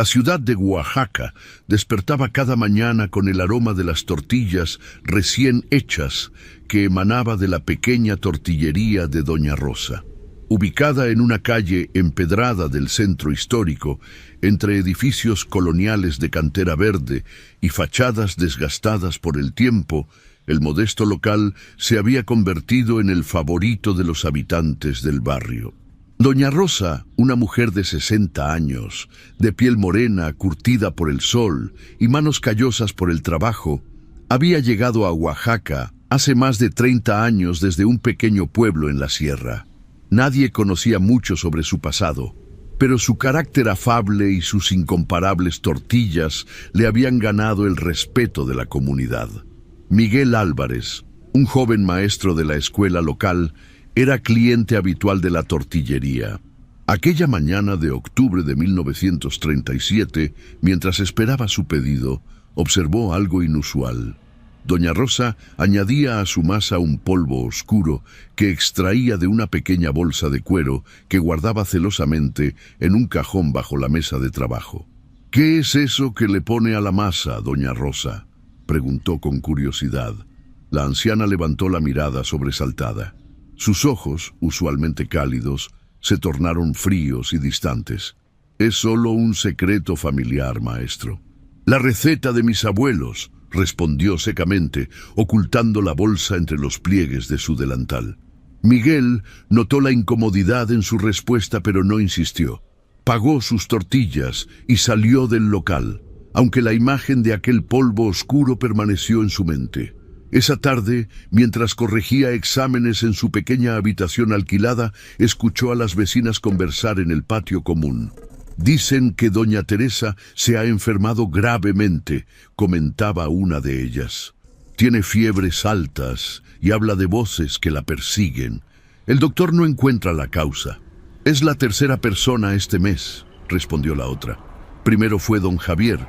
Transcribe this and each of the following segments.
La ciudad de Oaxaca despertaba cada mañana con el aroma de las tortillas recién hechas que emanaba de la pequeña tortillería de Doña Rosa. Ubicada en una calle empedrada del centro histórico, entre edificios coloniales de cantera verde y fachadas desgastadas por el tiempo, el modesto local se había convertido en el favorito de los habitantes del barrio. Doña Rosa, una mujer de 60 años, de piel morena, curtida por el sol y manos callosas por el trabajo, había llegado a Oaxaca hace más de 30 años desde un pequeño pueblo en la sierra. Nadie conocía mucho sobre su pasado, pero su carácter afable y sus incomparables tortillas le habían ganado el respeto de la comunidad. Miguel Álvarez, un joven maestro de la escuela local, era cliente habitual de la tortillería. Aquella mañana de octubre de 1937, mientras esperaba su pedido, observó algo inusual. Doña Rosa añadía a su masa un polvo oscuro que extraía de una pequeña bolsa de cuero que guardaba celosamente en un cajón bajo la mesa de trabajo. «¿Qué es eso que le pone a la masa, Doña Rosa?», preguntó con curiosidad. La anciana levantó la mirada sobresaltada. Sus ojos, usualmente cálidos, se tornaron fríos y distantes. «Es solo un secreto familiar, maestro». «La receta de mis abuelos», respondió secamente, ocultando la bolsa entre los pliegues de su delantal. Miguel notó la incomodidad en su respuesta, pero no insistió. Pagó sus tortillas y salió del local, aunque la imagen de aquel polvo oscuro permaneció en su mente. Esa tarde, mientras corregía exámenes en su pequeña habitación alquilada, escuchó a las vecinas conversar en el patio común. «Dicen que doña Teresa se ha enfermado gravemente», comentaba una de ellas. «Tiene fiebres altas y habla de voces que la persiguen. El doctor no encuentra la causa». «Es la tercera persona este mes», respondió la otra. «Primero fue don Javier,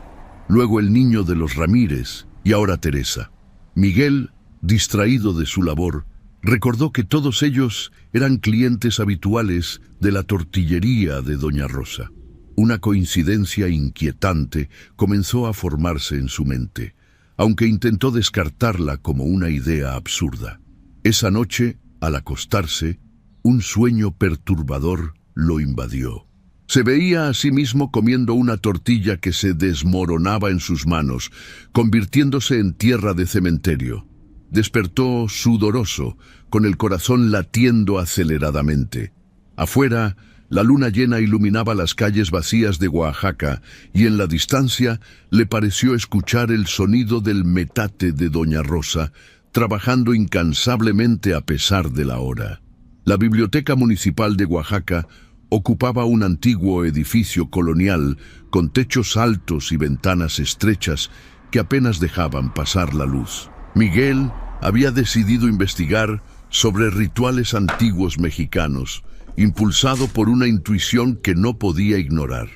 luego el niño de los Ramírez y ahora Teresa». Miguel, distraído de su labor, recordó que todos ellos eran clientes habituales de la tortillería de Doña Rosa. Una coincidencia inquietante comenzó a formarse en su mente, aunque intentó descartarla como una idea absurda. Esa noche, al acostarse, un sueño perturbador lo invadió. Se veía a sí mismo comiendo una tortilla que se desmoronaba en sus manos, convirtiéndose en tierra de cementerio. Despertó sudoroso, con el corazón latiendo aceleradamente. Afuera, la luna llena iluminaba las calles vacías de Oaxaca y en la distancia le pareció escuchar el sonido del metate de Doña Rosa, trabajando incansablemente a pesar de la hora. La Biblioteca Municipal de Oaxaca ocupaba un antiguo edificio colonial con techos altos y ventanas estrechas que apenas dejaban pasar la luz. Miguel había decidido investigar sobre rituales antiguos mexicanos, impulsado por una intuición que no podía ignorar.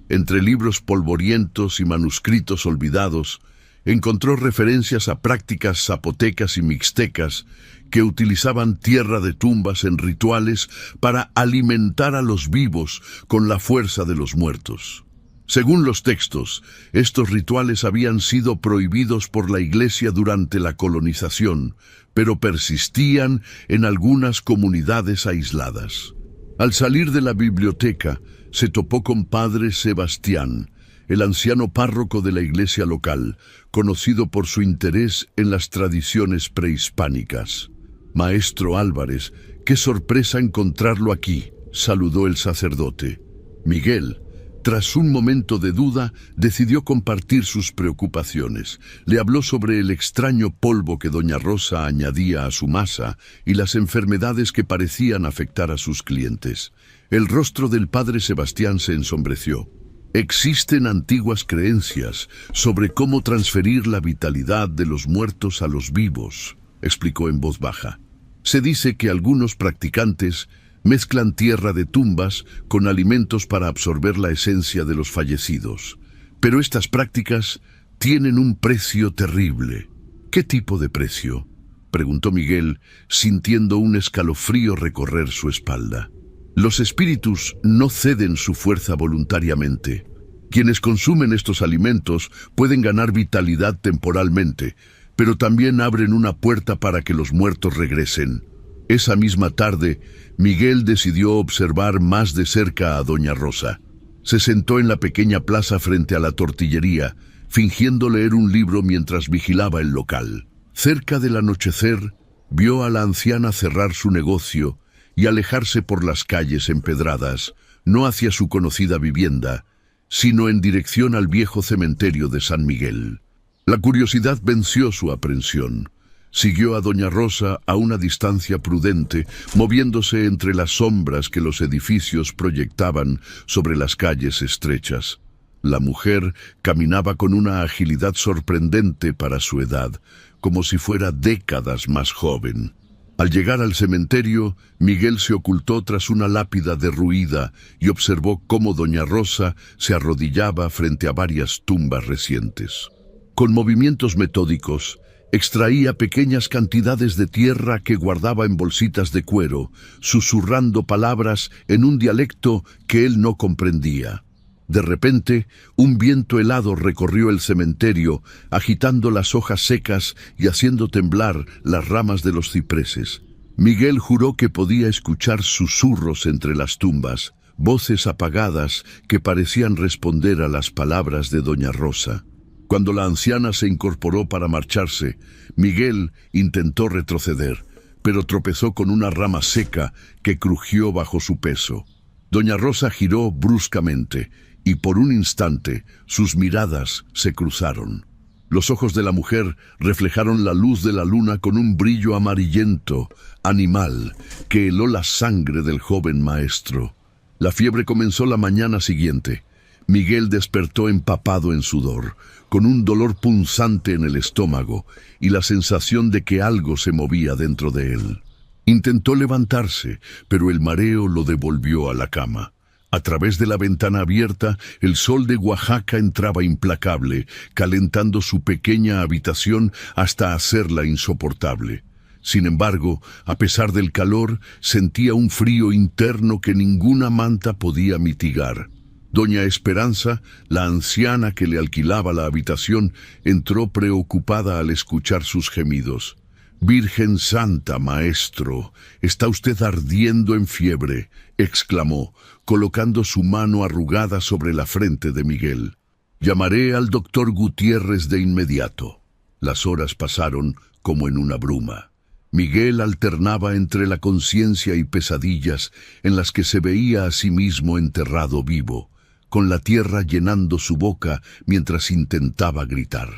Entre libros polvorientos y manuscritos olvidados, encontró referencias a prácticas zapotecas y mixtecas que utilizaban tierra de tumbas en rituales para alimentar a los vivos con la fuerza de los muertos. Según los textos, estos rituales habían sido prohibidos por la Iglesia durante la colonización, pero persistían en algunas comunidades aisladas. Al salir de la biblioteca, se topó con Padre Sebastián, el anciano párroco de la iglesia local, conocido por su interés en las tradiciones prehispánicas. «Maestro Álvarez, qué sorpresa encontrarlo aquí», saludó el sacerdote. Miguel, tras un momento de duda, decidió compartir sus preocupaciones. Le habló sobre el extraño polvo que Doña Rosa añadía a su masa y las enfermedades que parecían afectar a sus clientes. El rostro del Padre Sebastián se ensombreció. «Existen antiguas creencias sobre cómo transferir la vitalidad de los muertos a los vivos», explicó en voz baja. «Se dice que algunos practicantes mezclan tierra de tumbas con alimentos para absorber la esencia de los fallecidos. Pero estas prácticas tienen un precio terrible». «¿Qué tipo de precio?», preguntó Miguel, sintiendo un escalofrío recorrer su espalda. «Los espíritus no ceden su fuerza voluntariamente. Quienes consumen estos alimentos pueden ganar vitalidad temporalmente, pero también abren una puerta para que los muertos regresen. Esa misma tarde, Miguel decidió observar más de cerca a doña Rosa. Se sentó en la pequeña plaza frente a la tortillería, fingiendo leer un libro mientras vigilaba el local. Cerca del anochecer, vio a la anciana cerrar su negocio y alejarse por las calles empedradas, no hacia su conocida vivienda, sino en dirección al viejo cementerio de San Miguel. La curiosidad venció su aprensión. Siguió a doña Rosa a una distancia prudente, moviéndose entre las sombras que los edificios proyectaban sobre las calles estrechas. La mujer caminaba con una agilidad sorprendente para su edad, como si fuera décadas más joven. Al llegar al cementerio, Miguel se ocultó tras una lápida derruida y observó cómo doña Rosa se arrodillaba frente a varias tumbas recientes. Con movimientos metódicos, extraía pequeñas cantidades de tierra que guardaba en bolsitas de cuero, susurrando palabras en un dialecto que él no comprendía. De repente, un viento helado recorrió el cementerio, agitando las hojas secas y haciendo temblar las ramas de los cipreses. Miguel juró que podía escuchar susurros entre las tumbas, voces apagadas que parecían responder a las palabras de doña Rosa. Cuando la anciana se incorporó para marcharse, Miguel intentó retroceder, pero tropezó con una rama seca que crujió bajo su peso. Doña Rosa giró bruscamente, y por un instante sus miradas se cruzaron. Los ojos de la mujer reflejaron la luz de la luna con un brillo amarillento, animal, que heló la sangre del joven maestro. La fiebre comenzó la mañana siguiente. Miguel despertó empapado en sudor, con un dolor punzante en el estómago y la sensación de que algo se movía dentro de él. Intentó levantarse, pero el mareo lo devolvió a la cama. A través de la ventana abierta, el sol de Oaxaca entraba implacable, calentando su pequeña habitación hasta hacerla insoportable. Sin embargo, a pesar del calor, sentía un frío interno que ninguna manta podía mitigar. Doña Esperanza, la anciana que le alquilaba la habitación, entró preocupada al escuchar sus gemidos. «Virgen Santa, maestro, está usted ardiendo en fiebre», exclamó, colocando su mano arrugada sobre la frente de Miguel. «Llamaré al doctor Gutiérrez de inmediato». Las horas pasaron como en una bruma. Miguel alternaba entre la conciencia y pesadillas en las que se veía a sí mismo enterrado vivo, con la tierra llenando su boca mientras intentaba gritar.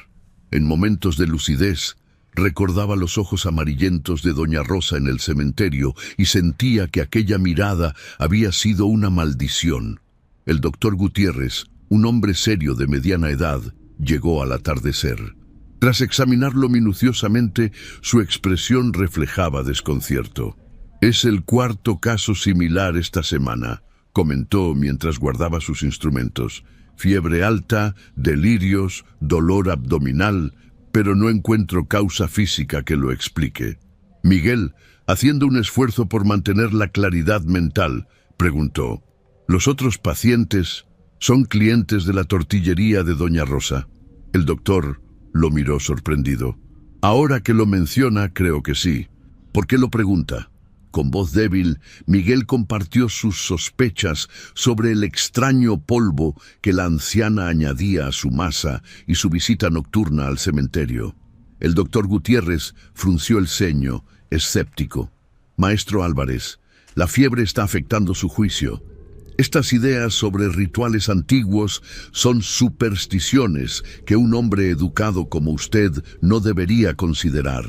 En momentos de lucidez, recordaba los ojos amarillentos de doña Rosa en el cementerio y sentía que aquella mirada había sido una maldición. El doctor Gutiérrez, un hombre serio de mediana edad, llegó al atardecer. Tras examinarlo minuciosamente, su expresión reflejaba desconcierto. «Es el cuarto caso similar esta semana», comentó mientras guardaba sus instrumentos. «Fiebre alta, delirios, dolor abdominal, pero no encuentro causa física que lo explique». Miguel, haciendo un esfuerzo por mantener la claridad mental, preguntó: «¿Los otros pacientes son clientes de la tortillería de doña Rosa?» El doctor lo miró sorprendido. «Ahora que lo menciona, creo que sí. ¿Por qué lo pregunta?» Con voz débil, Miguel compartió sus sospechas sobre el extraño polvo que la anciana añadía a su masa y su visita nocturna al cementerio. El doctor Gutiérrez frunció el ceño, escéptico. «Maestro Álvarez, la fiebre está afectando su juicio. Estas ideas sobre rituales antiguos son supersticiones que un hombre educado como usted no debería considerar».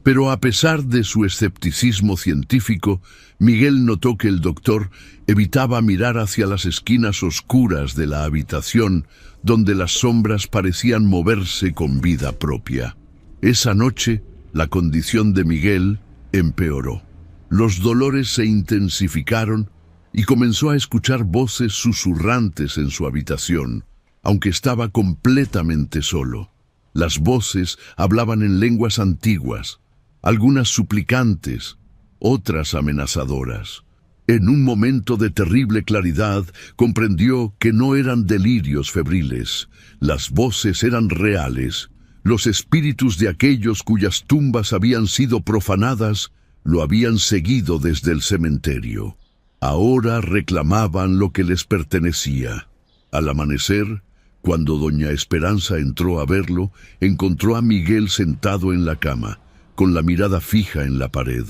Pero a pesar de su escepticismo científico, Miguel notó que el doctor evitaba mirar hacia las esquinas oscuras de la habitación, donde las sombras parecían moverse con vida propia. Esa noche, la condición de Miguel empeoró. Los dolores se intensificaron y comenzó a escuchar voces susurrantes en su habitación, aunque estaba completamente solo. Las voces hablaban en lenguas antiguas, algunas suplicantes, otras amenazadoras. En un momento de terrible claridad, comprendió que no eran delirios febriles. Las voces eran reales. Los espíritus de aquellos cuyas tumbas habían sido profanadas lo habían seguido desde el cementerio. Ahora reclamaban lo que les pertenecía. Al amanecer, cuando doña Esperanza entró a verlo, encontró a Miguel sentado en la cama, con la mirada fija en la pared.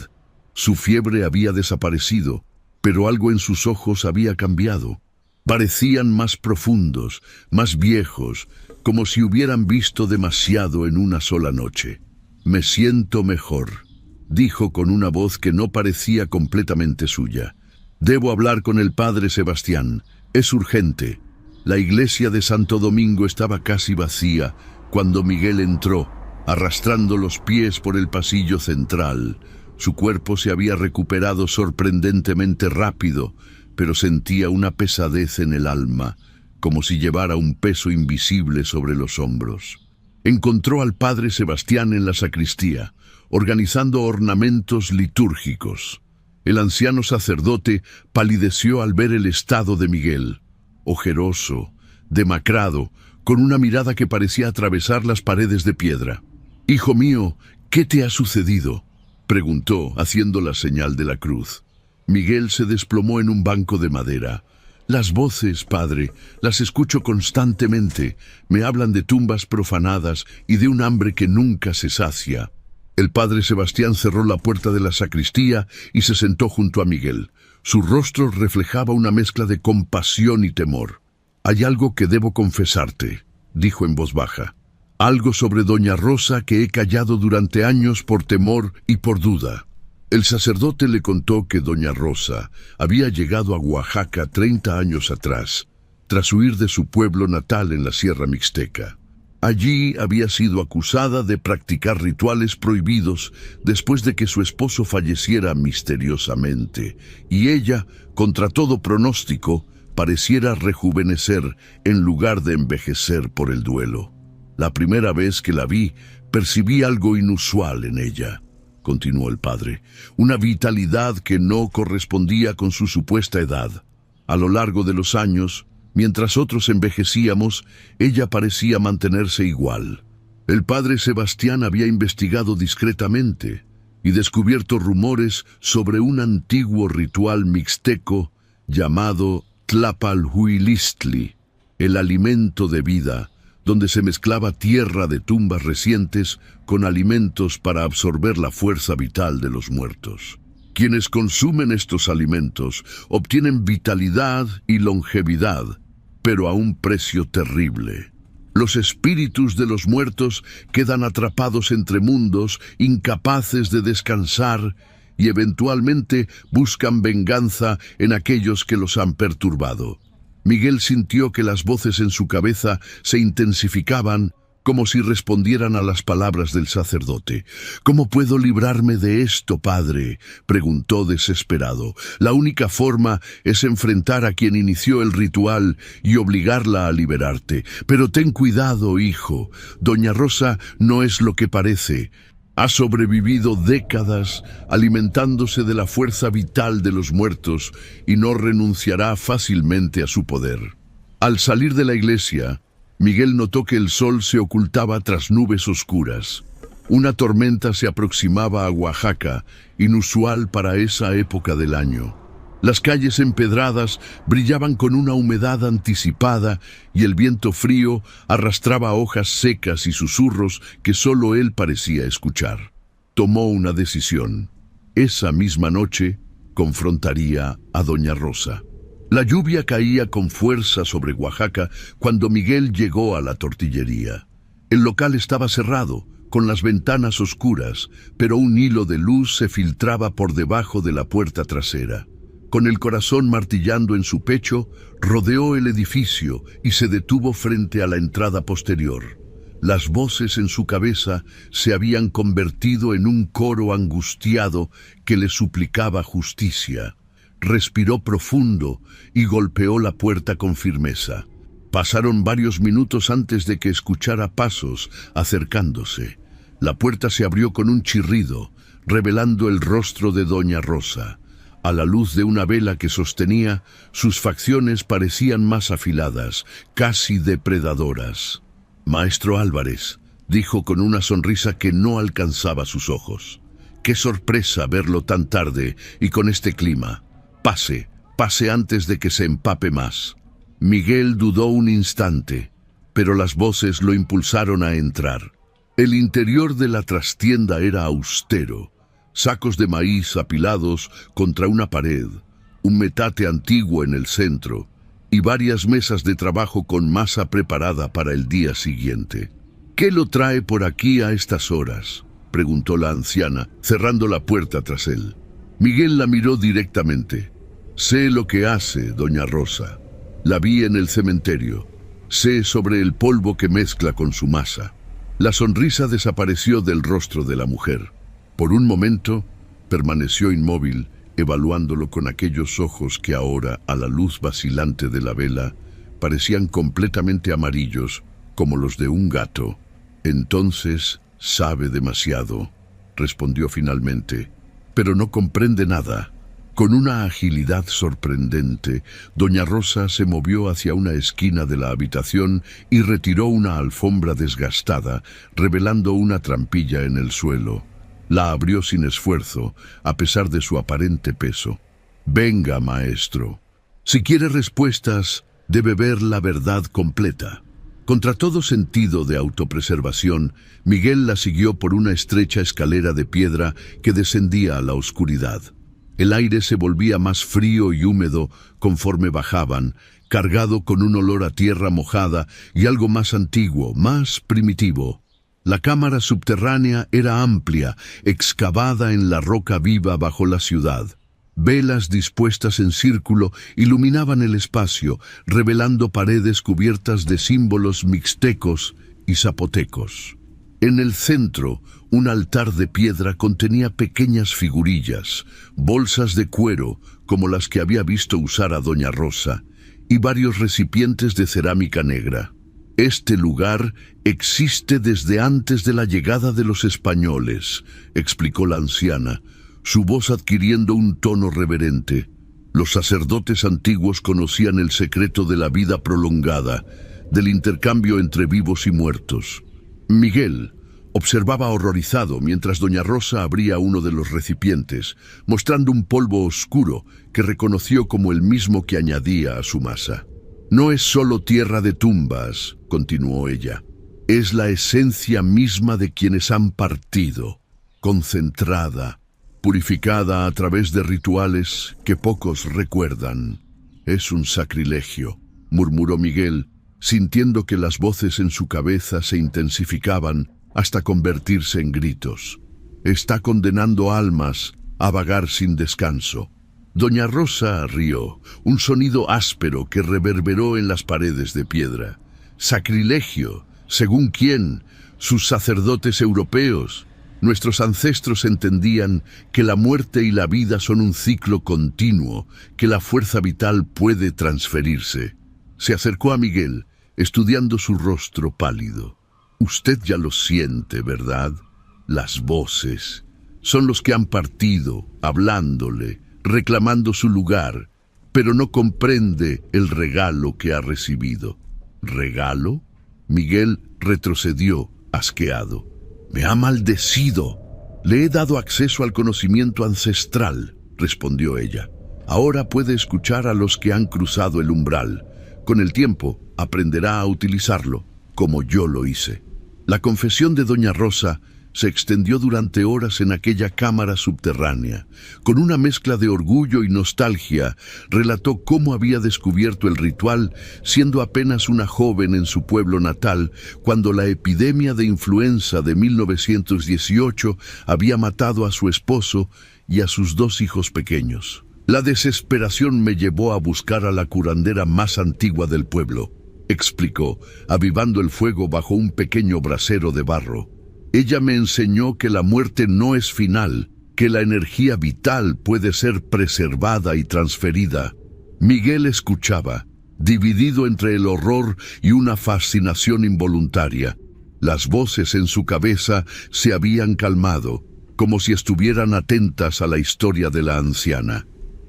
Su fiebre había desaparecido, pero algo en sus ojos había cambiado. Parecían más profundos, más viejos, como si hubieran visto demasiado en una sola noche. «Me siento mejor», dijo con una voz que no parecía completamente suya. «Debo hablar con el padre Sebastián. Es urgente». La iglesia de Santo Domingo estaba casi vacía cuando Miguel entró, arrastrando los pies por el pasillo central. Su cuerpo se había recuperado sorprendentemente rápido, pero sentía una pesadez en el alma, como si llevara un peso invisible sobre los hombros. Encontró al padre Sebastián en la sacristía, organizando ornamentos litúrgicos. El anciano sacerdote palideció al ver el estado de Miguel, ojeroso, demacrado, con una mirada que parecía atravesar las paredes de piedra. «Hijo mío, ¿qué te ha sucedido?», preguntó, haciendo la señal de la cruz. Miguel se desplomó en un banco de madera. «Las voces, padre, las escucho constantemente. Me hablan de tumbas profanadas y de un hambre que nunca se sacia». El padre Sebastián cerró la puerta de la sacristía y se sentó junto a Miguel. Su rostro reflejaba una mezcla de compasión y temor. «Hay algo que debo confesarte», dijo en voz baja. «Algo sobre doña Rosa que he callado durante años por temor y por duda». El sacerdote le contó que doña Rosa había llegado a Oaxaca 30 años atrás, tras huir de su pueblo natal en la Sierra Mixteca. Allí había sido acusada de practicar rituales prohibidos después de que su esposo falleciera misteriosamente, y ella, contra todo pronóstico, pareciera rejuvenecer en lugar de envejecer por el duelo. «La primera vez que la vi, percibí algo inusual en ella», continuó el padre, «una vitalidad que no correspondía con su supuesta edad. A lo largo de los años, mientras otros envejecíamos, ella parecía mantenerse igual. El padre Sebastián había investigado discretamente y descubierto rumores sobre un antiguo ritual mixteco llamado Tlapalhuilistli, el alimento de vida, donde se mezclaba tierra de tumbas recientes con alimentos para absorber la fuerza vital de los muertos. Quienes consumen estos alimentos obtienen vitalidad y longevidad, pero a un precio terrible. Los espíritus de los muertos quedan atrapados entre mundos, incapaces de descansar, y eventualmente buscan venganza en aquellos que los han perturbado. Miguel sintió que las voces en su cabeza se intensificaban, como si respondieran a las palabras del sacerdote. «¿Cómo puedo librarme de esto, padre?», preguntó desesperado. «La única forma es enfrentar a quien inició el ritual y obligarla a liberarte. Pero ten cuidado, hijo. Doña Rosa no es lo que parece. Ha sobrevivido décadas alimentándose de la fuerza vital de los muertos y no renunciará fácilmente a su poder». Al salir de la iglesia, Miguel notó que el sol se ocultaba tras nubes oscuras. Una tormenta se aproximaba a Oaxaca, inusual para esa época del año. Las calles empedradas brillaban con una humedad anticipada y el viento frío arrastraba hojas secas y susurros que solo él parecía escuchar. Tomó una decisión. Esa misma noche confrontaría a doña Rosa. La lluvia caía con fuerza sobre Oaxaca cuando Miguel llegó a la tortillería. El local estaba cerrado, con las ventanas oscuras, pero un hilo de luz se filtraba por debajo de la puerta trasera. Con el corazón martillando en su pecho, rodeó el edificio y se detuvo frente a la entrada posterior. Las voces en su cabeza se habían convertido en un coro angustiado que le suplicaba justicia. Respiró profundo y golpeó la puerta con firmeza. Pasaron varios minutos antes de que escuchara pasos acercándose. La puerta se abrió con un chirrido, revelando el rostro de doña Rosa. A la luz de una vela que sostenía, sus facciones parecían más afiladas, casi depredadoras. «Maestro Álvarez», dijo con una sonrisa que no alcanzaba sus ojos. «Qué sorpresa verlo tan tarde y con este clima. Pase, pase antes de que se empape más». Miguel dudó un instante, pero las voces lo impulsaron a entrar. El interior de la trastienda era austero. Sacos de maíz apilados contra una pared, un metate antiguo en el centro y varias mesas de trabajo con masa preparada para el día siguiente. «¿Qué lo trae por aquí a estas horas?», preguntó la anciana, cerrando la puerta tras él. Miguel la miró directamente. «Sé lo que hace, doña Rosa. La vi en el cementerio. Sé sobre el polvo que mezcla con su masa». La sonrisa desapareció del rostro de la mujer. Por un momento, permaneció inmóvil, evaluándolo con aquellos ojos que ahora, a la luz vacilante de la vela, parecían completamente amarillos, como los de un gato. «Entonces, sabe demasiado», respondió finalmente, «pero no comprende nada». Con una agilidad sorprendente, doña Rosa se movió hacia una esquina de la habitación y retiró una alfombra desgastada, revelando una trampilla en el suelo. La abrió sin esfuerzo, a pesar de su aparente peso. «Venga, maestro. Si quiere respuestas, debe ver la verdad completa». Contra todo sentido de autopreservación, Miguel la siguió por una estrecha escalera de piedra que descendía a la oscuridad. El aire se volvía más frío y húmedo conforme bajaban, cargado con un olor a tierra mojada y algo más antiguo, más primitivo. La cámara subterránea era amplia, excavada en la roca viva bajo la ciudad. Velas dispuestas en círculo iluminaban el espacio, revelando paredes cubiertas de símbolos mixtecos y zapotecos. En el centro, un altar de piedra contenía pequeñas figurillas, bolsas de cuero, como las que había visto usar a doña Rosa, y varios recipientes de cerámica negra. «Este lugar existe desde antes de la llegada de los españoles», explicó la anciana, su voz adquiriendo un tono reverente. «Los sacerdotes antiguos conocían el secreto de la vida prolongada, del intercambio entre vivos y muertos». Miguel observaba horrorizado mientras doña Rosa abría uno de los recipientes, mostrando un polvo oscuro que reconoció como el mismo que añadía a su masa. «No es solo tierra de tumbas», continuó ella, «es la esencia misma de quienes han partido, concentrada, purificada a través de rituales que pocos recuerdan». «Es un sacrilegio», murmuró Miguel, sintiendo que las voces en su cabeza se intensificaban hasta convertirse en gritos. «Está condenando almas a vagar sin descanso». Doña Rosa rió, un sonido áspero que reverberó en las paredes de piedra. «Sacrilegio, ¿según quién? Sus sacerdotes europeos. Nuestros ancestros entendían que la muerte y la vida son un ciclo continuo, que la fuerza vital puede transferirse». Se acercó a Miguel, estudiando su rostro pálido. «Usted ya lo siente, ¿verdad? Las voces. Son los que han partido, hablándole, reclamando su lugar, pero no comprende el regalo que ha recibido». «¿Regalo?». Miguel retrocedió, asqueado. «Me ha maldecido. Le he dado acceso al conocimiento ancestral», respondió ella. «Ahora puede escuchar a los que han cruzado el umbral. Con el tiempo aprenderá a utilizarlo, como yo lo hice». La confesión de doña Rosa se extendió durante horas en aquella cámara subterránea. Con una mezcla de orgullo y nostalgia, relató cómo había descubierto el ritual siendo apenas una joven en su pueblo natal, cuando la epidemia de influenza de 1918 había matado a su esposo y a sus 2 hijos pequeños. «La desesperación me llevó a buscar a la curandera más antigua del pueblo», explicó, avivando el fuego bajo un pequeño brasero de barro. «Ella me enseñó que la muerte no es final, que la energía vital puede ser preservada y transferida». Miguel escuchaba, dividido entre el horror y una fascinación involuntaria. Las voces en su cabeza se habían calmado, como si estuvieran atentas a la historia de la anciana.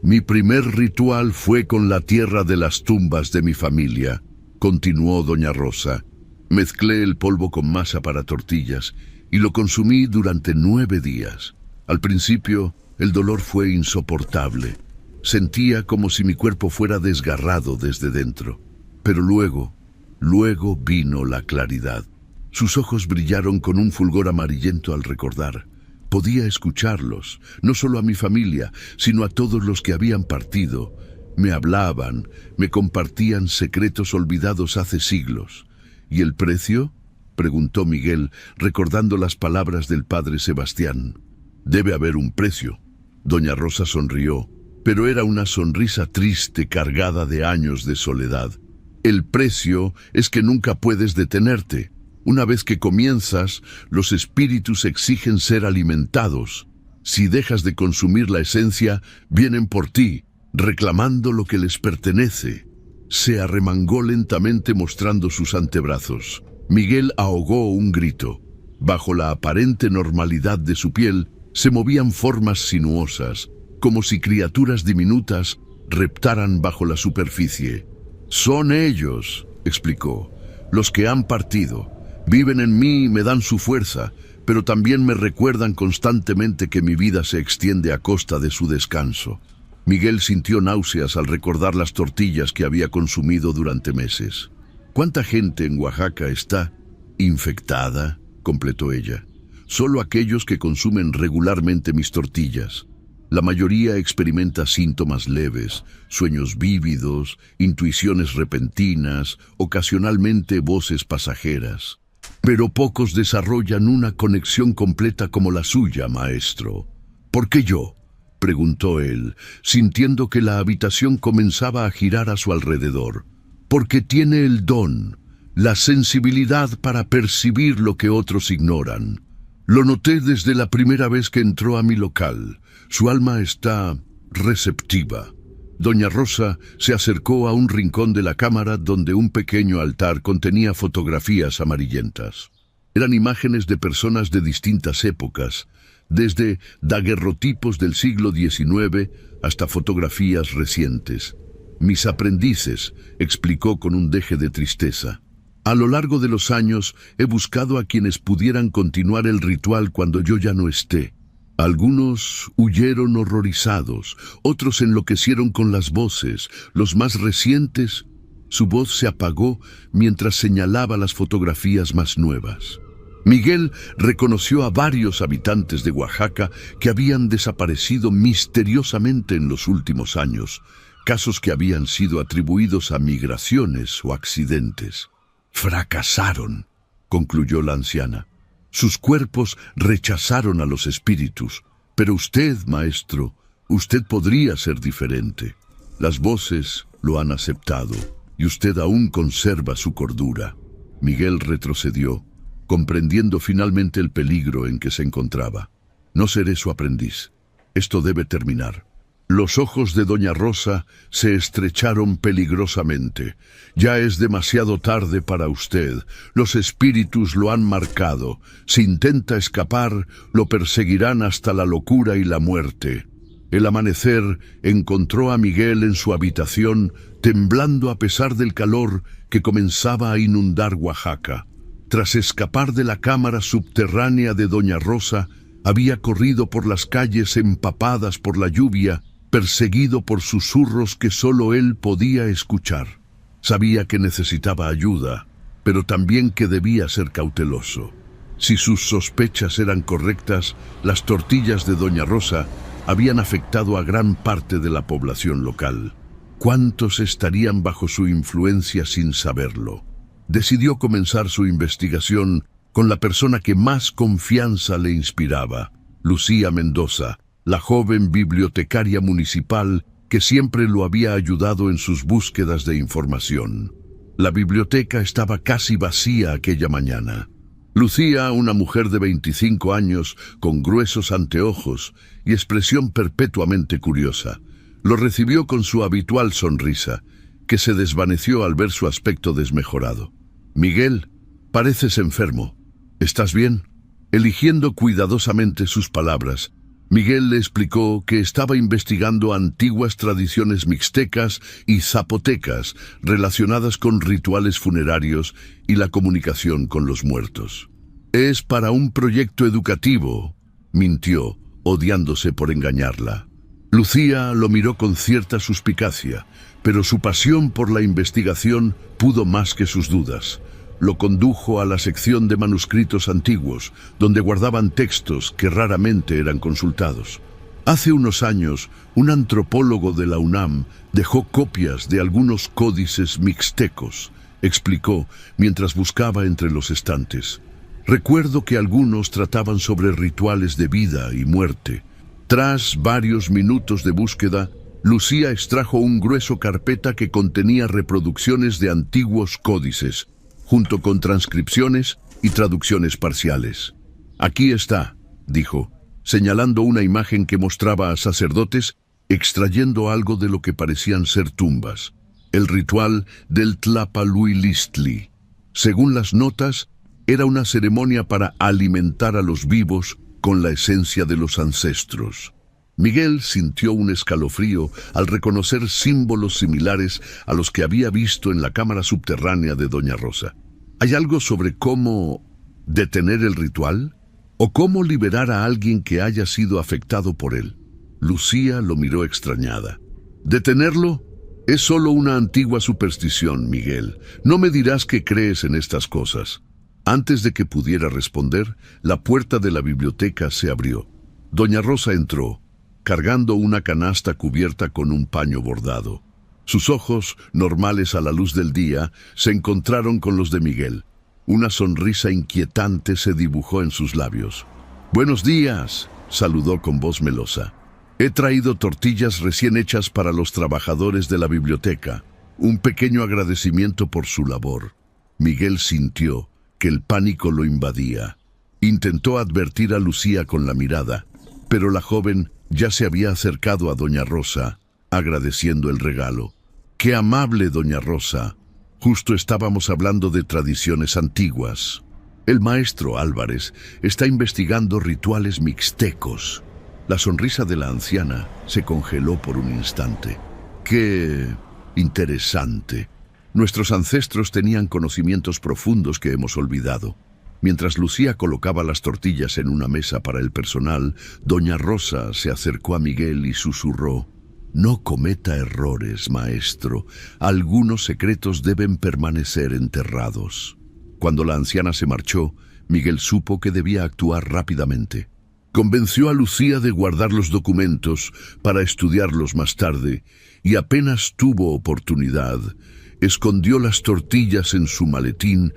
Mi primer ritual fue con la tierra de las tumbas de mi familia, continuó doña Rosa. Mezclé el polvo con masa para tortillas y lo consumí durante 9 días. Al principio, el dolor fue insoportable. Sentía como si mi cuerpo fuera desgarrado desde dentro. Pero luego vino la claridad. Sus ojos brillaron con un fulgor amarillento al recordar. Podía escucharlos, no solo a mi familia, sino a todos los que habían partido. Me hablaban, me compartían secretos olvidados hace siglos. ¿Y el precio?, preguntó Miguel, recordando las palabras del padre Sebastián. Debe haber un precio. Doña Rosa sonrió, pero era una sonrisa triste cargada de años de soledad. El precio es que nunca puedes detenerte. Una vez que comienzas, los espíritus exigen ser alimentados. Si dejas de consumir la esencia, vienen por ti, reclamando lo que les pertenece. Se arremangó lentamente mostrando sus antebrazos. Miguel ahogó un grito. Bajo la aparente normalidad de su piel, se movían formas sinuosas, como si criaturas diminutas reptaran bajo la superficie. «Son ellos», explicó, «los que han partido. Viven en mí y me dan su fuerza, pero también me recuerdan constantemente que mi vida se extiende a costa de su descanso». Miguel sintió náuseas al recordar las tortillas que había consumido durante meses. «¿Cuánta gente en Oaxaca está infectada?», completó ella. «Solo aquellos que consumen regularmente mis tortillas. La mayoría experimenta síntomas leves, sueños vívidos, intuiciones repentinas, ocasionalmente voces pasajeras. Pero pocos desarrollan una conexión completa como la suya, maestro». «¿Por qué yo?», preguntó él, sintiendo que la habitación comenzaba a girar a su alrededor. «Porque tiene el don, la sensibilidad para percibir lo que otros ignoran. Lo noté desde la primera vez que entró a mi local. Su alma está receptiva». Doña Rosa se acercó a un rincón de la cámara donde un pequeño altar contenía fotografías amarillentas. Eran imágenes de personas de distintas épocas, desde daguerrotipos del siglo XIX hasta fotografías recientes. «Mis aprendices», explicó con un deje de tristeza. «A lo largo de los años he buscado a quienes pudieran continuar el ritual cuando yo ya no esté. Algunos huyeron horrorizados, otros enloquecieron con las voces. Los más recientes, su voz se apagó mientras señalaba las fotografías más nuevas». Miguel reconoció a varios habitantes de Oaxaca que habían desaparecido misteriosamente en los últimos años, casos que habían sido atribuidos a migraciones o accidentes. «Fracasaron», concluyó la anciana. «Sus cuerpos rechazaron a los espíritus, pero usted, maestro, usted podría ser diferente. Las voces lo han aceptado y usted aún conserva su cordura». Miguel retrocedió, comprendiendo finalmente el peligro en que se encontraba. «No seré su aprendiz. Esto debe terminar». Los ojos de doña Rosa se estrecharon peligrosamente. «Ya es demasiado tarde para usted. Los espíritus lo han marcado. Si intenta escapar, lo perseguirán hasta la locura y la muerte». El amanecer encontró a Miguel en su habitación, temblando a pesar del calor que comenzaba a inundar Oaxaca. Tras escapar de la cámara subterránea de doña Rosa, había corrido por las calles empapadas por la lluvia, perseguido por susurros que solo él podía escuchar. Sabía que necesitaba ayuda, pero también que debía ser cauteloso. Si sus sospechas eran correctas, las tortillas de doña Rosa habían afectado a gran parte de la población local. ¿Cuántos estarían bajo su influencia sin saberlo? Decidió comenzar su investigación con la persona que más confianza le inspiraba, Lucía Mendoza, la joven bibliotecaria municipal que siempre lo había ayudado en sus búsquedas de información. La biblioteca estaba casi vacía aquella mañana. Lucía, una mujer de 25 años, con gruesos anteojos y expresión perpetuamente curiosa, lo recibió con su habitual sonrisa, que se desvaneció al ver su aspecto desmejorado. «Miguel, pareces enfermo. ¿Estás bien?». Eligiendo cuidadosamente sus palabras, Miguel le explicó que estaba investigando antiguas tradiciones mixtecas y zapotecas relacionadas con rituales funerarios y la comunicación con los muertos. «Es para un proyecto educativo», mintió, odiándose por engañarla. Lucía lo miró con cierta suspicacia, pero su pasión por la investigación pudo más que sus dudas. Lo condujo a la sección de manuscritos antiguos, donde guardaban textos que raramente eran consultados. Hace unos años, un antropólogo de la UNAM dejó copias de algunos códices mixtecos, explicó mientras buscaba entre los estantes. Recuerdo que algunos trataban sobre rituales de vida y muerte. Tras varios minutos de búsqueda, Lucía extrajo un grueso carpeta que contenía reproducciones de antiguos códices, junto con transcripciones y traducciones parciales. «Aquí está», dijo, señalando una imagen que mostraba a sacerdotes extrayendo algo de lo que parecían ser tumbas. El ritual del Tlapalhuilistli. Según las notas, era una ceremonia para alimentar a los vivos con la esencia de los ancestros. Miguel sintió un escalofrío al reconocer símbolos similares a los que había visto en la cámara subterránea de Doña Rosa. ¿Hay algo sobre cómo detener el ritual? ¿O cómo liberar a alguien que haya sido afectado por él? Lucía lo miró extrañada. ¿Detenerlo? Es solo una antigua superstición, Miguel. No me dirás que crees en estas cosas. Antes de que pudiera responder, la puerta de la biblioteca se abrió. Doña Rosa entró, cargando una canasta cubierta con un paño bordado. Sus ojos, normales a la luz del día, se encontraron con los de Miguel. Una sonrisa inquietante se dibujó en sus labios. «Buenos días», saludó con voz melosa. «He traído tortillas recién hechas para los trabajadores de la biblioteca. Un pequeño agradecimiento por su labor». Miguel sintió que el pánico lo invadía. Intentó advertir a Lucía con la mirada, pero la joven ya se había acercado a Doña Rosa, agradeciendo el regalo. «Qué amable, Doña Rosa. Justo estábamos hablando de tradiciones antiguas. El maestro Álvarez está investigando rituales mixtecos». La sonrisa de la anciana se congeló por un instante. «Qué interesante. Nuestros ancestros tenían conocimientos profundos que hemos olvidado». Mientras Lucía colocaba las tortillas en una mesa para el personal, Doña Rosa se acercó a Miguel y susurró: «No cometa errores, maestro. Algunos secretos deben permanecer enterrados». Cuando la anciana se marchó, Miguel supo que debía actuar rápidamente. Convenció a Lucía de guardar los documentos para estudiarlos más tarde, y apenas tuvo oportunidad, escondió las tortillas en su maletín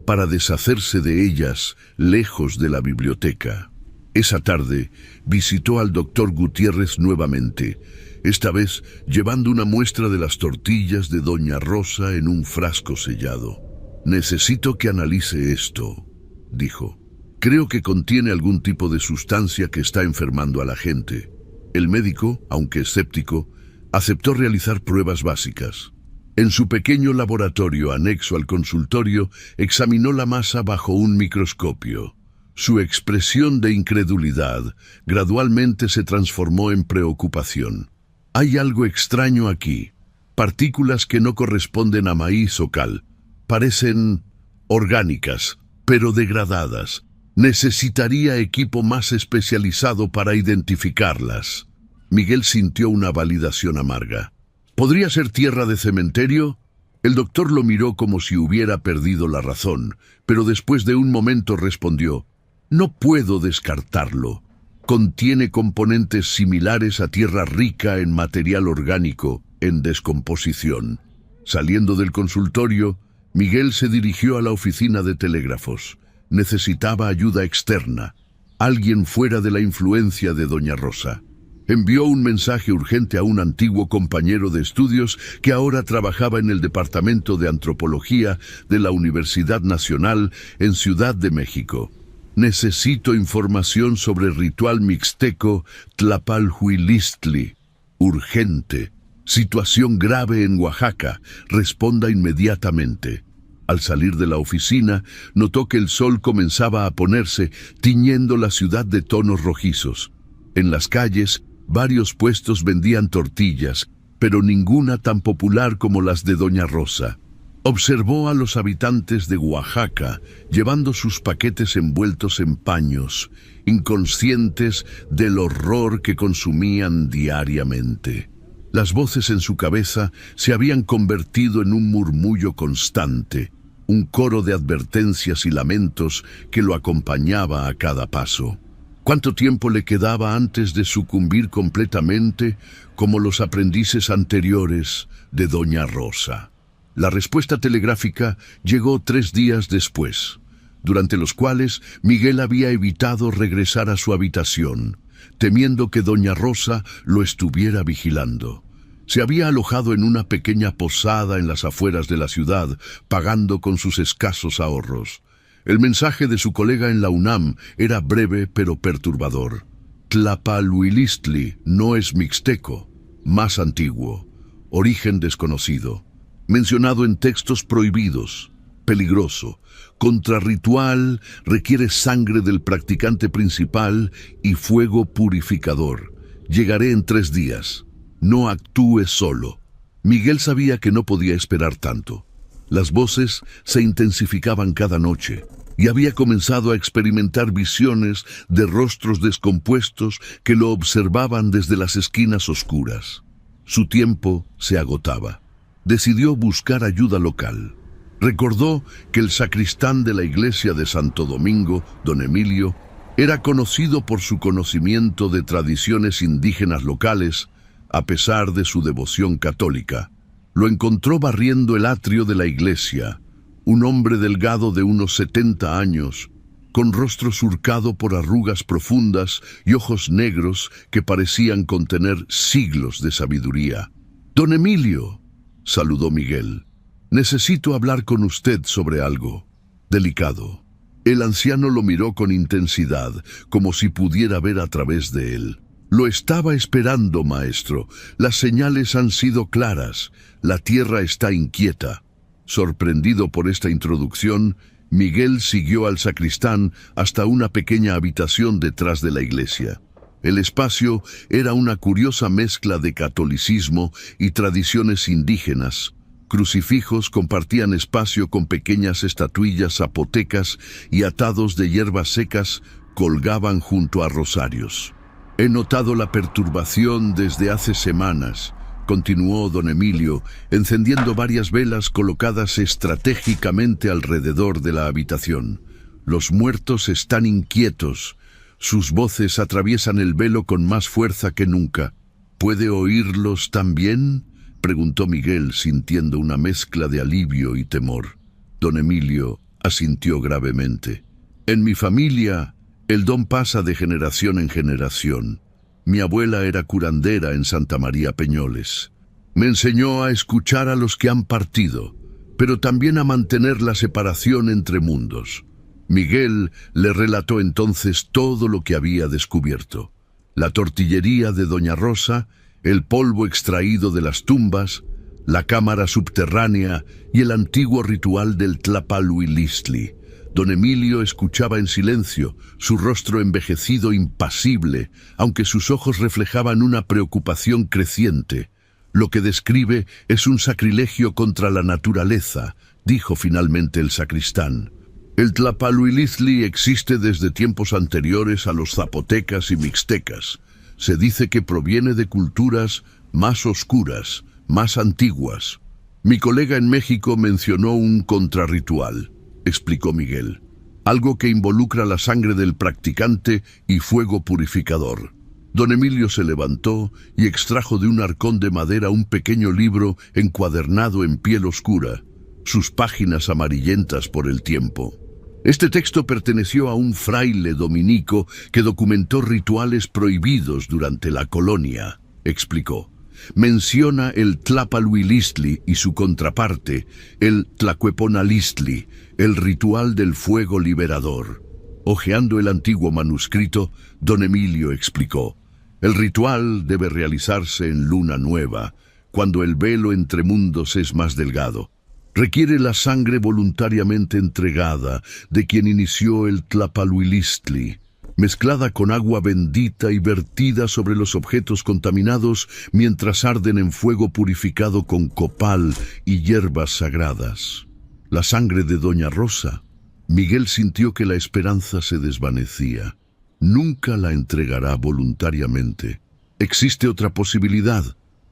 para deshacerse de ellas lejos de la biblioteca. Esa tarde visitó al doctor Gutiérrez nuevamente, esta vez llevando una muestra de las tortillas de Doña Rosa en un frasco sellado. «Necesito que analice esto», dijo. «Creo que contiene algún tipo de sustancia que está enfermando a la gente». El médico, aunque escéptico, aceptó realizar pruebas básicas. En su pequeño laboratorio anexo al consultorio, examinó la masa bajo un microscopio. Su expresión de incredulidad gradualmente se transformó en preocupación. «Hay algo extraño aquí. Partículas que no corresponden a maíz o cal. Parecen orgánicas, pero degradadas. Necesitaría equipo más especializado para identificarlas». Miguel sintió una validación amarga. «¿Podría ser tierra de cementerio?». El doctor lo miró como si hubiera perdido la razón, pero después de un momento respondió: «No puedo descartarlo. Contiene componentes similares a tierra rica en material orgánico en descomposición». Saliendo del consultorio, Miguel se dirigió a la oficina de telégrafos. Necesitaba ayuda externa, alguien fuera de la influencia de Doña Rosa. Envió un mensaje urgente a un antiguo compañero de estudios que ahora trabajaba en el Departamento de Antropología de la Universidad Nacional en Ciudad de México. «Necesito información sobre el ritual mixteco Tlapalhuilistli. Urgente. Situación grave en Oaxaca. Responda inmediatamente». Al salir de la oficina, notó que el sol comenzaba a ponerse, tiñendo la ciudad de tonos rojizos. En las calles, varios puestos vendían tortillas, pero ninguna tan popular como las de Doña Rosa. Observó a los habitantes de Oaxaca llevando sus paquetes envueltos en paños, inconscientes del horror que consumían diariamente. Las voces en su cabeza se habían convertido en un murmullo constante, un coro de advertencias y lamentos que lo acompañaba a cada paso. ¿Cuánto tiempo le quedaba antes de sucumbir completamente como los aprendices anteriores de Doña Rosa? La respuesta telegráfica llegó 3 días después, durante los cuales Miguel había evitado regresar a su habitación, temiendo que Doña Rosa lo estuviera vigilando. Se había alojado en una pequeña posada en las afueras de la ciudad, pagando con sus escasos ahorros. El mensaje de su colega en la UNAM era breve pero perturbador. Tlapaluilistli no es mixteco, más antiguo, origen desconocido, mencionado en textos prohibidos, peligroso, contrarritual, requiere sangre del practicante principal y fuego purificador. Llegaré en 3 días. No actúe solo. Miguel sabía que no podía esperar tanto. Las voces se intensificaban cada noche y había comenzado a experimentar visiones de rostros descompuestos que lo observaban desde las esquinas oscuras. Su tiempo se agotaba. Decidió buscar ayuda local. Recordó que el sacristán de la iglesia de Santo Domingo, don Emilio, era conocido por su conocimiento de tradiciones indígenas locales, a pesar de su devoción católica. Lo encontró barriendo el atrio de la iglesia, un hombre delgado de unos 70 años, con rostro surcado por arrugas profundas y ojos negros que parecían contener siglos de sabiduría. «Don Emilio», saludó Miguel, «necesito hablar con usted sobre algo delicado». El anciano lo miró con intensidad, como si pudiera ver a través de él. «Lo estaba esperando, maestro. Las señales han sido claras. La tierra está inquieta». Sorprendido por esta introducción, Miguel siguió al sacristán hasta una pequeña habitación detrás de la iglesia. El espacio era una curiosa mezcla de catolicismo y tradiciones indígenas. Crucifijos compartían espacio con pequeñas estatuillas zapotecas y atados de hierbas secas colgaban junto a rosarios. «He notado la perturbación desde hace semanas», continuó don Emilio, encendiendo varias velas colocadas estratégicamente alrededor de la habitación. «Los muertos están inquietos. Sus voces atraviesan el velo con más fuerza que nunca». «¿Puede oírlos también?», preguntó Miguel, sintiendo una mezcla de alivio y temor. Don Emilio asintió gravemente. «En mi familia, el don pasa de generación en generación. Mi abuela era curandera en Santa María Peñoles. Me enseñó a escuchar a los que han partido, pero también a mantener la separación entre mundos». Miguel le relató entonces todo lo que había descubierto. La tortillería de Doña Rosa, el polvo extraído de las tumbas, la cámara subterránea y el antiguo ritual del Tlapaluilistli. Don Emilio escuchaba en silencio, su rostro envejecido impasible, aunque sus ojos reflejaban una preocupación creciente. «Lo que describe es un sacrilegio contra la naturaleza», dijo finalmente el sacristán. «El Tlapaluilistli existe desde tiempos anteriores a los zapotecas y mixtecas. Se dice que proviene de culturas más oscuras, más antiguas. Mi colega en México mencionó un contrarritual», explicó Miguel. «Algo que involucra la sangre del practicante y fuego purificador». Don Emilio se levantó y extrajo de un arcón de madera un pequeño libro encuadernado en piel oscura, sus páginas amarillentas por el tiempo. Este texto perteneció a un fraile dominico que documentó rituales prohibidos durante la colonia, explicó. Menciona el Tlapaluilistli y su contraparte, el Tlacueponalistli, el ritual del fuego liberador. Hojeando el antiguo manuscrito, don Emilio explicó: «El ritual debe realizarse en luna nueva, cuando el velo entre mundos es más delgado. Requiere la sangre voluntariamente entregada de quien inició el Tlapaluilistli». mezclada con agua bendita y vertida sobre los objetos contaminados mientras arden en fuego purificado con copal y hierbas sagradas. La sangre de Doña Rosa. Miguel sintió que la esperanza se desvanecía. Nunca la entregará voluntariamente. «Existe otra posibilidad»,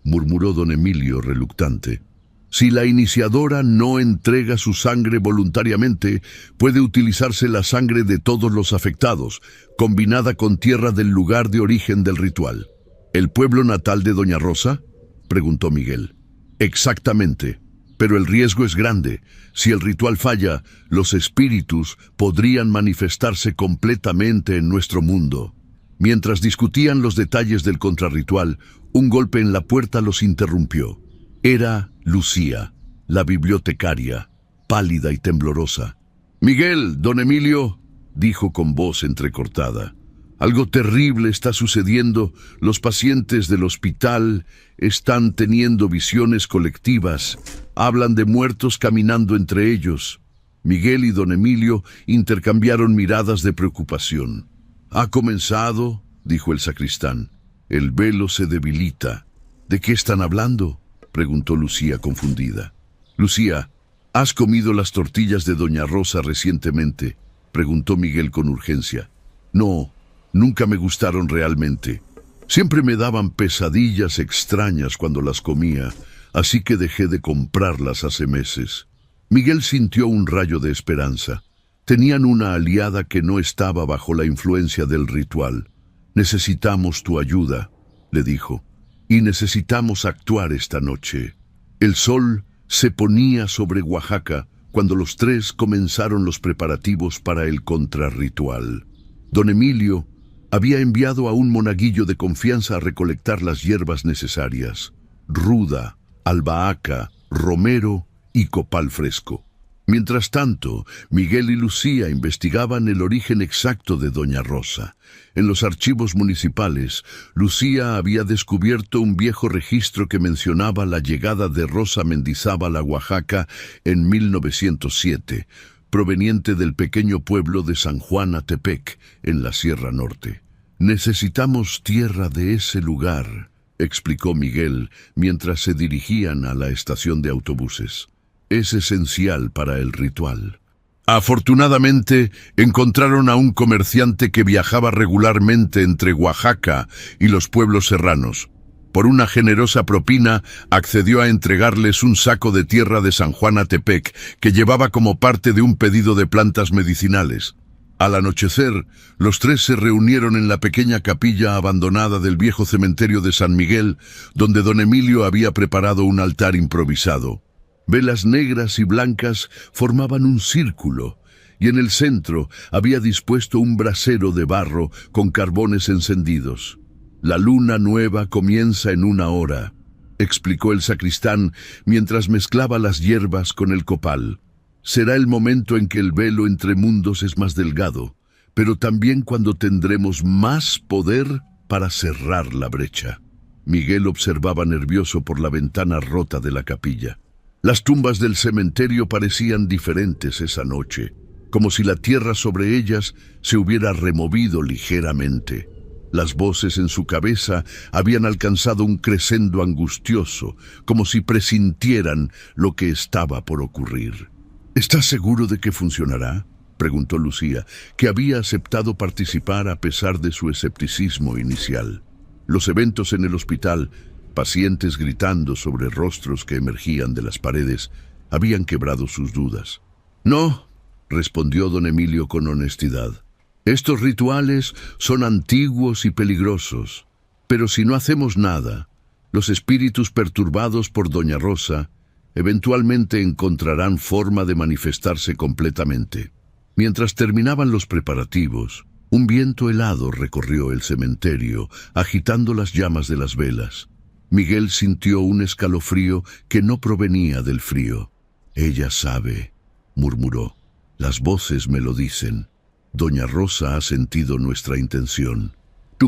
murmuró don Emilio reluctante. «Si la iniciadora no entrega su sangre voluntariamente, puede utilizarse la sangre de todos los afectados, combinada con tierra del lugar de origen del ritual». «¿El pueblo natal de Doña Rosa?», preguntó Miguel. «Exactamente. Pero el riesgo es grande. Si el ritual falla, los espíritus podrían manifestarse completamente en nuestro mundo». Mientras discutían los detalles del contrarritual, un golpe en la puerta los interrumpió. Era Lucía, la bibliotecaria, pálida y temblorosa. «Miguel, don Emilio», dijo con voz entrecortada. «Algo terrible está sucediendo. Los pacientes del hospital están teniendo visiones colectivas. Hablan de muertos caminando entre ellos». Miguel y don Emilio intercambiaron miradas de preocupación. «¿Ha comenzado?», dijo el sacristán. «El velo se debilita». «¿De qué están hablando?», preguntó Lucía confundida. «Lucía, ¿has comido las tortillas de Doña Rosa recientemente?», preguntó Miguel con urgencia. «No, nunca me gustaron realmente. Siempre me daban pesadillas extrañas cuando las comía, así que dejé de comprarlas hace meses». Miguel sintió un rayo de esperanza. Tenían una aliada que no estaba bajo la influencia del ritual. «Necesitamos tu ayuda», le dijo, «y necesitamos actuar esta noche». El sol se ponía sobre Oaxaca cuando los tres comenzaron los preparativos para el contrarritual. Don Emilio había enviado a un monaguillo de confianza a recolectar las hierbas necesarias: ruda, albahaca, romero y copal fresco. Mientras tanto, Miguel y Lucía investigaban el origen exacto de Doña Rosa. En los archivos municipales, Lucía había descubierto un viejo registro que mencionaba la llegada de Rosa Mendizábal a Oaxaca en 1907, proveniente del pequeño pueblo de San Juan Atepec, en la Sierra Norte. «Necesitamos tierra de ese lugar», explicó Miguel mientras se dirigían a la estación de autobuses. «Es esencial para el ritual». Afortunadamente, encontraron a un comerciante que viajaba regularmente entre Oaxaca y los pueblos serranos. Por una generosa propina, accedió a entregarles un saco de tierra de San Juan Atepec que llevaba como parte de un pedido de plantas medicinales. Al anochecer, los tres se reunieron en la pequeña capilla abandonada del viejo cementerio de San Miguel, donde don Emilio había preparado un altar improvisado. Velas negras y blancas formaban un círculo, y en el centro había dispuesto un brasero de barro con carbones encendidos. «La luna nueva comienza en 1 hora», explicó el sacristán mientras mezclaba las hierbas con el copal. «Será el momento en que el velo entre mundos es más delgado, pero también cuando tendremos más poder para cerrar la brecha». Miguel observaba nervioso por la ventana rota de la capilla. Las tumbas del cementerio parecían diferentes esa noche, como si la tierra sobre ellas se hubiera removido ligeramente. Las voces en su cabeza habían alcanzado un crescendo angustioso, como si presintieran lo que estaba por ocurrir. «¿Estás seguro de que funcionará?», preguntó Lucía, que había aceptado participar a pesar de su escepticismo inicial. Los eventos en el hospital, pacientes gritando sobre rostros que emergían de las paredes, habían quebrado sus dudas. «No», respondió don Emilio con honestidad. «Estos rituales son antiguos y peligrosos, pero si no hacemos nada, los espíritus perturbados por Doña Rosa eventualmente encontrarán forma de manifestarse completamente». Mientras terminaban los preparativos, un viento helado recorrió el cementerio, agitando las llamas de las velas. Miguel sintió un escalofrío que no provenía del frío. «Ella sabe», murmuró. «Las voces me lo dicen. Doña Rosa ha sentido nuestra intención».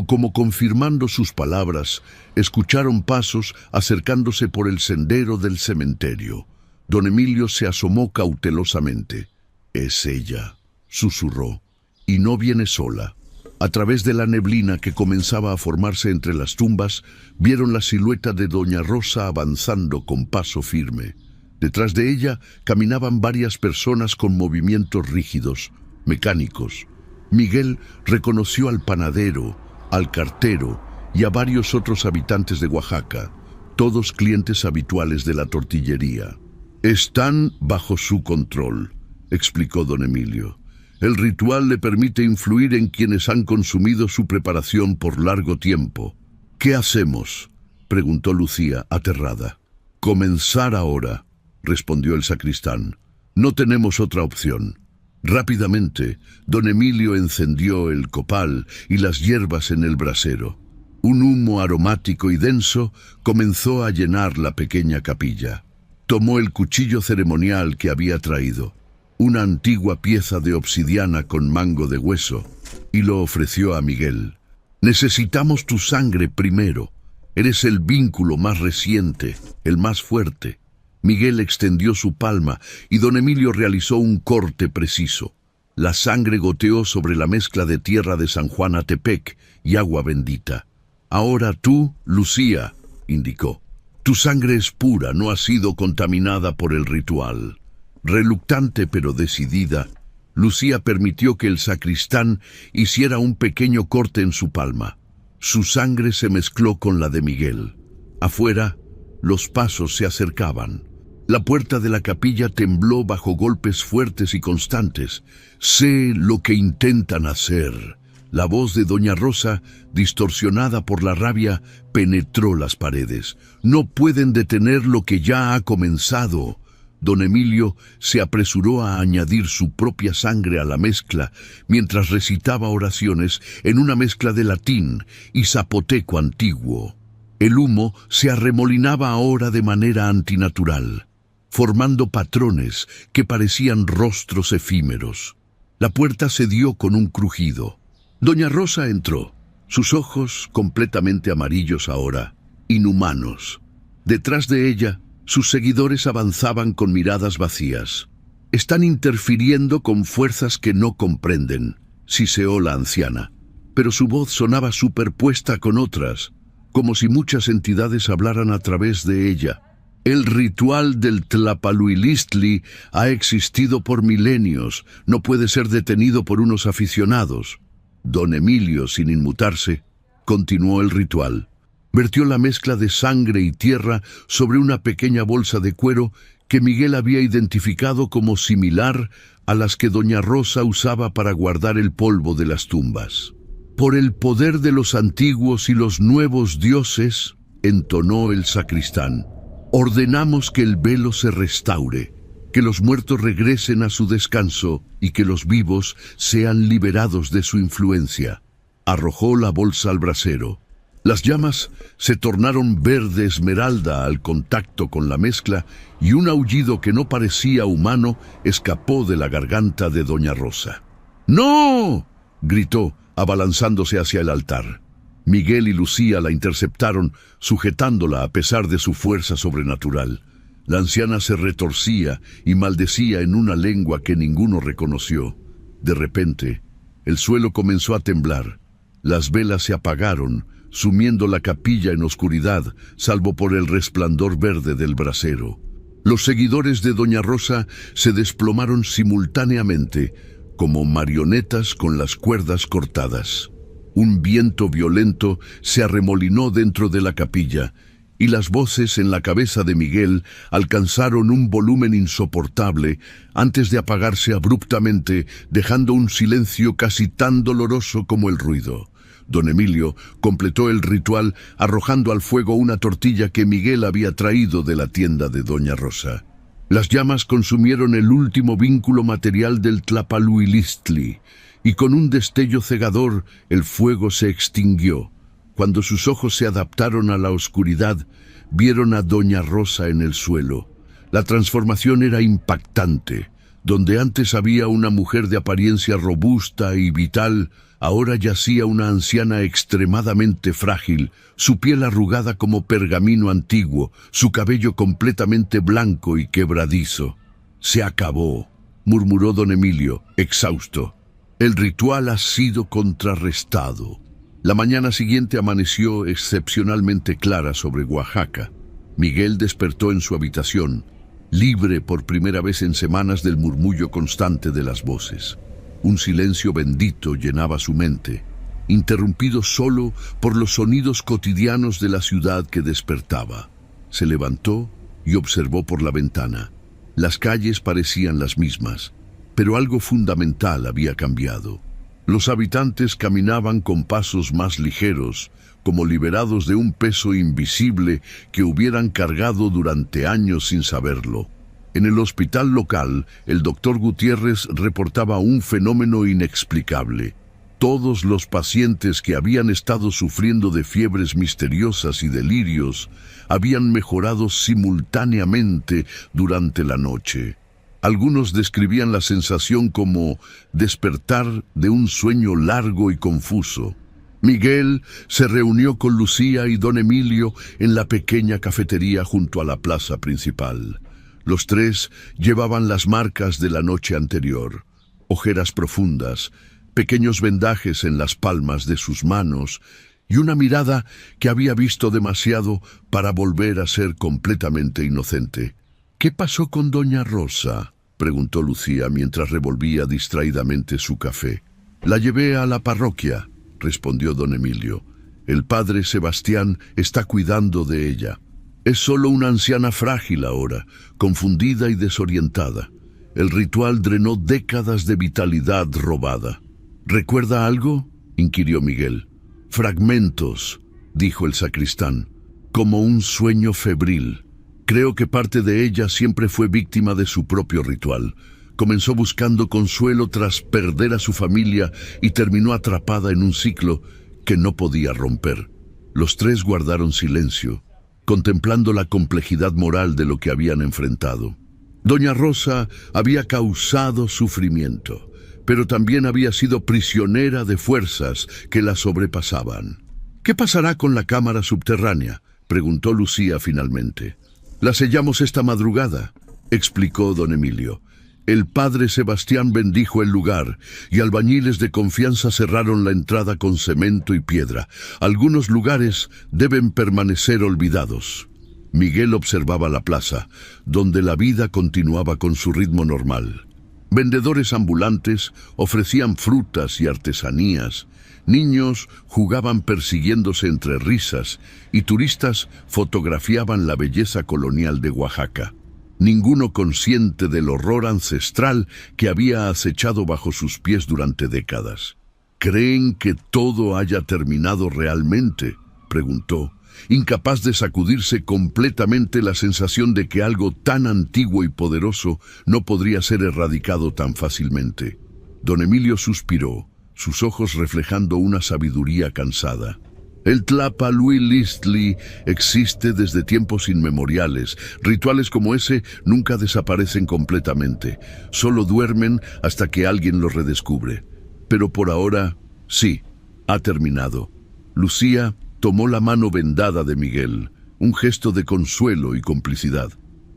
Como confirmando sus palabras, escucharon pasos acercándose por el sendero del cementerio. Don Emilio se asomó cautelosamente. «Es ella», susurró, «y no viene sola». A través de la neblina que comenzaba a formarse entre las tumbas, vieron la silueta de doña Rosa avanzando con paso firme. Detrás de ella caminaban varias personas con movimientos rígidos, mecánicos. Miguel reconoció al panadero, al cartero y a varios otros habitantes de Oaxaca, todos clientes habituales de la tortillería. «Están bajo su control», explicó don Emilio. «El ritual le permite influir en quienes han consumido su preparación por largo tiempo». «¿Qué hacemos?», preguntó Lucía, aterrada. «Comenzar ahora», respondió el sacristán. «No tenemos otra opción». Rápidamente, don Emilio encendió el copal y las hierbas en el brasero. Un humo aromático y denso comenzó a llenar la pequeña capilla. Tomó el cuchillo ceremonial que había traído, una antigua pieza de obsidiana con mango de hueso, y lo ofreció a Miguel. «Necesitamos tu sangre primero. Eres el vínculo más reciente, el más fuerte». Miguel extendió su palma y don Emilio realizó un corte preciso. La sangre goteó sobre la mezcla de tierra de San Juan Atepec y agua bendita. «Ahora tú, Lucía», indicó. «Tu sangre es pura, no ha sido contaminada por el ritual». Reluctante pero decidida, Lucía permitió que el sacristán hiciera un pequeño corte en su palma. Su sangre se mezcló con la de Miguel. Afuera, los pasos se acercaban. La puerta de la capilla tembló bajo golpes fuertes y constantes. «Sé lo que intentan hacer». La voz de doña Rosa, distorsionada por la rabia, penetró las paredes. «No pueden detener lo que ya ha comenzado». Don Emilio se apresuró a añadir su propia sangre a la mezcla mientras recitaba oraciones en una mezcla de latín y zapoteco antiguo. El humo se arremolinaba ahora de manera antinatural, formando patrones que parecían rostros efímeros. La puerta cedió con un crujido. Doña Rosa entró, sus ojos completamente amarillos ahora, inhumanos. Detrás de ella, sus seguidores avanzaban con miradas vacías. «Están interfiriendo con fuerzas que no comprenden», siseó la anciana, pero su voz sonaba superpuesta con otras, como si muchas entidades hablaran a través de ella. «El ritual del Tlapaluilistli ha existido por milenios, no puede ser detenido por unos aficionados». Don Emilio, sin inmutarse, continuó el ritual. Vertió la mezcla de sangre y tierra sobre una pequeña bolsa de cuero que Miguel había identificado como similar a las que doña Rosa usaba para guardar el polvo de las tumbas. «Por el poder de los antiguos y los nuevos dioses», entonó el sacristán, «ordenamos que el velo se restaure, que los muertos regresen a su descanso y que los vivos sean liberados de su influencia». Arrojó la bolsa al brasero. Las llamas se tornaron verde esmeralda al contacto con la mezcla y un aullido que no parecía humano escapó de la garganta de doña Rosa. «¡No!», gritó, abalanzándose hacia el altar. Miguel y Lucía la interceptaron, sujetándola a pesar de su fuerza sobrenatural. La anciana se retorcía y maldecía en una lengua que ninguno reconoció. De repente, el suelo comenzó a temblar. Las velas se apagaron, sumiendo la capilla en oscuridad, salvo por el resplandor verde del brasero. Los seguidores de doña Rosa se desplomaron simultáneamente, como marionetas con las cuerdas cortadas. Un viento violento se arremolinó dentro de la capilla, y las voces en la cabeza de Miguel alcanzaron un volumen insoportable antes de apagarse abruptamente, dejando un silencio casi tan doloroso como el ruido. Don Emilio completó el ritual arrojando al fuego una tortilla que Miguel había traído de la tienda de doña Rosa. Las llamas consumieron el último vínculo material del Tlapaluilistli, y con un destello cegador el fuego se extinguió. Cuando sus ojos se adaptaron a la oscuridad, vieron a doña Rosa en el suelo. La transformación era impactante. Donde antes había una mujer de apariencia robusta y vital, ahora yacía una anciana extremadamente frágil, su piel arrugada como pergamino antiguo, su cabello completamente blanco y quebradizo. «Se acabó», murmuró don Emilio, exhausto. El ritual ha sido contrarrestado. La mañana siguiente amaneció excepcionalmente clara sobre Oaxaca. Miguel despertó en su habitación, libre por primera vez en semanas del murmullo constante de las voces. Un silencio bendito llenaba su mente, interrumpido solo por los sonidos cotidianos de la ciudad que despertaba. Se levantó y observó por la ventana. Las calles parecían las mismas, pero algo fundamental había cambiado. Los habitantes caminaban con pasos más ligeros, como liberados de un peso invisible que hubieran cargado durante años sin saberlo. En el hospital local, el doctor Gutiérrez reportaba un fenómeno inexplicable. Todos los pacientes que habían estado sufriendo de fiebres misteriosas y delirios habían mejorado simultáneamente durante la noche. Algunos describían la sensación como despertar de un sueño largo y confuso. Miguel se reunió con Lucía y don Emilio en la pequeña cafetería junto a la plaza principal. Los tres llevaban las marcas de la noche anterior: ojeras profundas, pequeños vendajes en las palmas de sus manos y una mirada que había visto demasiado para volver a ser completamente inocente. «¿Qué pasó con doña Rosa?», preguntó Lucía mientras revolvía distraídamente su café. «La llevé a la parroquia», respondió don Emilio. «El padre Sebastián está cuidando de ella. Es solo una anciana frágil ahora, confundida y desorientada. El ritual drenó décadas de vitalidad robada». «¿Recuerda algo?», inquirió Miguel. «Fragmentos», dijo el sacristán, «como un sueño febril. Creo que parte de ella siempre fue víctima de su propio ritual. Comenzó buscando consuelo tras perder a su familia y terminó atrapada en un ciclo que no podía romper». Los tres guardaron silencio, contemplando la complejidad moral de lo que habían enfrentado. Doña Rosa había causado sufrimiento, pero también había sido prisionera de fuerzas que la sobrepasaban. «¿Qué pasará con la cámara subterránea?», preguntó Lucía finalmente. «La sellamos esta madrugada», explicó don Emilio. «El padre Sebastián bendijo el lugar y albañiles de confianza cerraron la entrada con cemento y piedra. Algunos lugares deben permanecer olvidados». Miguel observaba la plaza, donde la vida continuaba con su ritmo normal. Vendedores ambulantes ofrecían frutas y artesanías, niños jugaban persiguiéndose entre risas y turistas fotografiaban la belleza colonial de Oaxaca. Ninguno consciente del horror ancestral que había acechado bajo sus pies durante décadas. «¿Creen que todo haya terminado realmente?», preguntó, incapaz de sacudirse completamente la sensación de que algo tan antiguo y poderoso no podría ser erradicado tan fácilmente. Don Emilio suspiró, sus ojos reflejando una sabiduría cansada. «El Tlapalhuilistli existe desde tiempos inmemoriales. Rituales como ese nunca desaparecen completamente. Solo duermen hasta que alguien los redescubre. Pero por ahora, sí, ha terminado». Lucía tomó la mano vendada de Miguel, un gesto de consuelo y complicidad.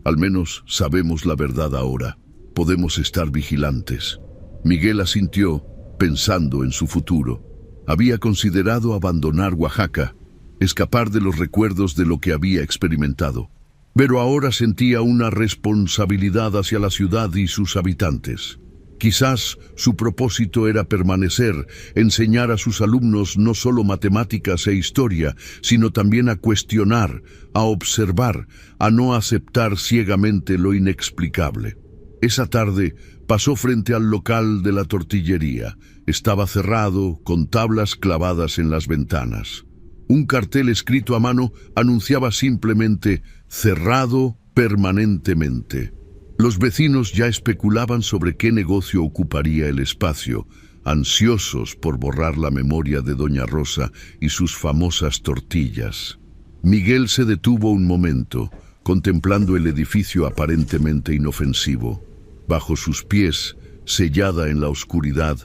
«Al menos sabemos la verdad ahora. Podemos estar vigilantes». Miguel asintió, pensando en su futuro. Había considerado abandonar Oaxaca, escapar de los recuerdos de lo que había experimentado. Pero ahora sentía una responsabilidad hacia la ciudad y sus habitantes. Quizás su propósito era permanecer, enseñar a sus alumnos no solo matemáticas e historia, sino también a cuestionar, a observar, a no aceptar ciegamente lo inexplicable. Esa tarde pasó frente al local de la tortillería. Estaba cerrado, con tablas clavadas en las ventanas. Un cartel escrito a mano anunciaba simplemente «cerrado permanentemente». Los vecinos ya especulaban sobre qué negocio ocuparía el espacio, ansiosos por borrar la memoria de doña Rosa y sus famosas tortillas. Miguel se detuvo un momento, contemplando el edificio aparentemente inofensivo. Bajo sus pies, sellada en la oscuridad,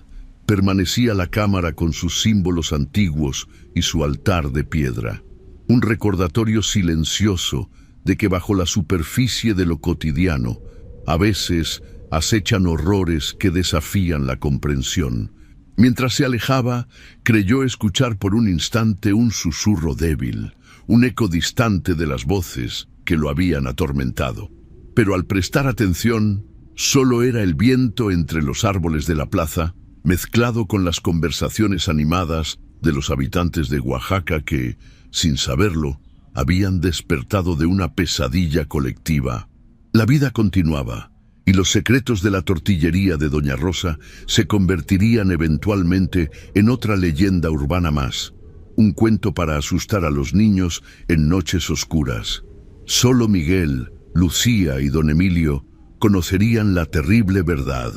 permanecía la cámara con sus símbolos antiguos y su altar de piedra. Un recordatorio silencioso de que bajo la superficie de lo cotidiano, a veces acechan horrores que desafían la comprensión, Mientras se alejaba, creyó escuchar por un instante un susurro débil, un eco distante de las voces que lo habían atormentado. Pero al prestar atención, solo era el viento entre los árboles de la plaza, mezclado con las conversaciones animadas de los habitantes de Oaxaca que, sin saberlo, habían despertado de una pesadilla colectiva. La vida continuaba, y los secretos de la tortillería de Doña Rosa se convertirían eventualmente en otra leyenda urbana más, un cuento para asustar a los niños en noches oscuras. Solo Miguel, Lucía y don Emilio conocerían la terrible verdad,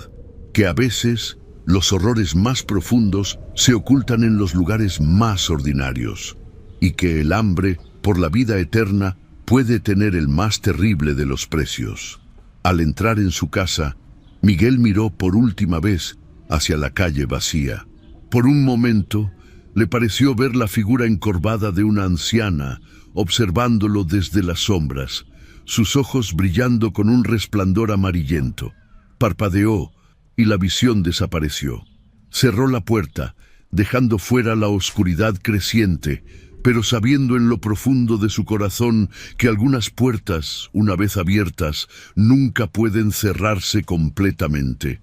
que a veces los horrores más profundos se ocultan en los lugares más ordinarios, y que el hambre por la vida eterna puede tener el más terrible de los precios. Al entrar en su casa, Miguel miró por última vez hacia la calle vacía. Por un momento, le pareció ver la figura encorvada de una anciana, observándolo desde las sombras, sus ojos brillando con un resplandor amarillento. Parpadeó y la visión desapareció. Cerró la puerta, dejando fuera la oscuridad creciente, pero sabiendo en lo profundo de su corazón que algunas puertas, una vez abiertas, nunca pueden cerrarse completamente.